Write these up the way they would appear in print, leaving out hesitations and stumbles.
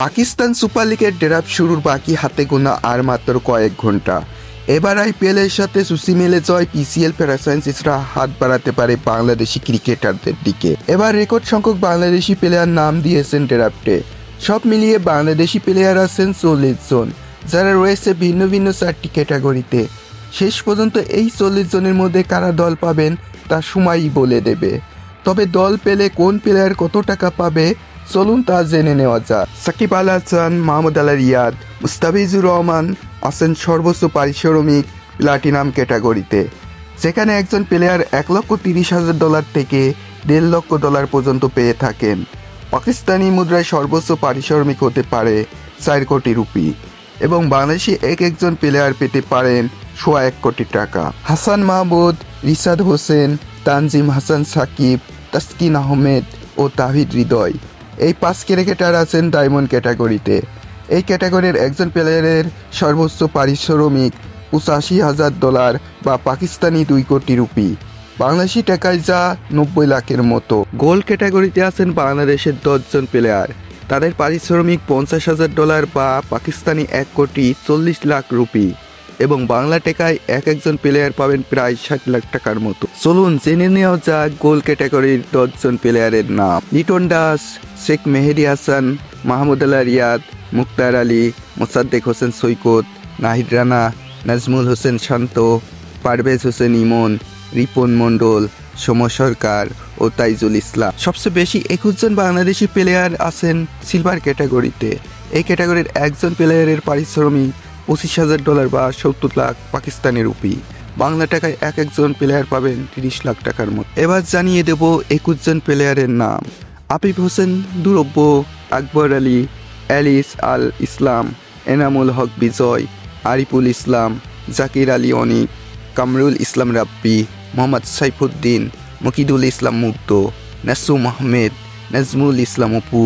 Pakistan super লিগের draft শুরুর বাকি হাতে গোনা আর মাত্র কয়েক ঘন্টা। এবার আইপিএল এর সাথে সুসি মিলে জয় পিসিএল ফ্র্যাঞ্চাইজিসরা হাত বাড়াতে পারে বাংলাদেশি ক্রিকেটারদের দিকে। এবার রেকর্ড সংখ্যক বাংলাদেশি প্লেয়ার নাম দিয়েছেন ড্রাফটে। সব মিলিয়ে বাংলাদেশি প্লেয়ার আছেন 40 জন, যারা রয়েছে ভিন্ন ভিন্ন 4টি ক্যাটাগরিতে। শেষ পর্যন্ত এই 40 জনের মধ্যে কারা দল পাবেন তা সময়ই বলে দেবে। তবে দল পেলে কোন প্লেয়ার কত টাকা পাবে চলুন তা জেনে নেওয়া যাক। সাকিব আল হাসান, মাহমুদ আল রিয়াদ, মুস্তাফিজুর রহমান আছেন সর্বোচ্চ পারিশ্রমিক প্লাটিনাম ক্যাটাগরিতে, যেখানে একজন প্লেয়ার $1,30,000 থেকে $1.5 লক্ষ পর্যন্ত পেয়ে থাকেন। পাকিস্তানি মুদ্রায় সর্বোচ্চ পারিশ্রমিক হতে পারে 4 কোটি রুপি এবং বাংলাদেশি একজন প্লেয়ার পেতে পারেন 1.25 কোটি টাকা। হাসান মাহমুদ, রিশাদ হোসেন, তানজিম হাসান সাকিব, তাসকিন আহমেদ ও তাহিদ হৃদয় এই 5 ক্রিকেটার আছেন ডায়মন্ড ক্যাটাগরিতে। এই ক্যাটাগরির একজন প্লেয়ারের সর্বোচ্চ পারিশ্রমিক $85,000 বা পাকিস্তানি 2 কোটি রুপি, বাংলাদেশি টাকায় যা 90 লাখের মতো। গোল্ড ক্যাটাগরিতে আছেন বাংলাদেশের 10 জন প্লেয়ার, তাদের পারিশ্রমিক $50,000 বা পাকিস্তানি 1,40,00,000 রুপি এবং বাংলা টাকায় একজন প্লেয়ার পাবেন প্রায় 60 লাখ টাকার মতো। চলুন জেনে নেওয়া যাক গোল্ড ক্যাটাগরির 10 জন প্লেয়ারের নাম। লিটন দাস, শেখ মেহেদী হাসান, মাহমুদ আল রিয়াদ, মুক্তার আলী, মোসাদ্দেক হোসেন সৈকত, নাহিদ রানা, নাজমুল হোসেন শান্ত, পারভেজ হোসেন ইমন, রিপন মণ্ডল, সমর সরকার ও তাইজুল ইসলাম। সবচেয়ে বেশি 21 জন বাংলাদেশি প্লেয়ার আছেন সিলভার ক্যাটাগরিতে। এই ক্যাটাগরির একজন প্লেয়ারের পারিশ্রমিক $25,000 বা 70 লাখ পাকিস্তানি রুপি, বাংলা টাকায় একজন প্লেয়ার পাবেন 30 লাখ টাকার মতো। এবার জানিয়ে দেব 21 জন প্লেয়ারের নাম। আফিফ হোসেন দুরব্য, আকবর আলী, অ্যালিস আল ইসলাম, এনামুল হক বিজয়, আরিফুল ইসলাম, জাকির আলী অনিক, কামরুল ইসলাম রাব্বি, মোহাম্মদ সাইফুদ্দিন, মুকিদুল ইসলাম মুগ্ধ, নাসুম আহমেদ, নাজমুল ইসলাম অপু,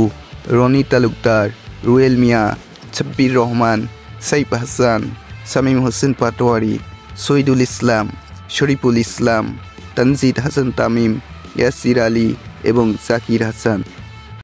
রনি তালুকদার, রুয়েল মিয়া, ছাব্বির রহমান, সাইফ হাসান, শামীম হোসেন পাটোয়ারি, শহীদুল ইসলাম, শরীফুল ইসলাম, তানজিদ হাসান তামিম, ইয়াসির আলী এবং জাকির হাসান।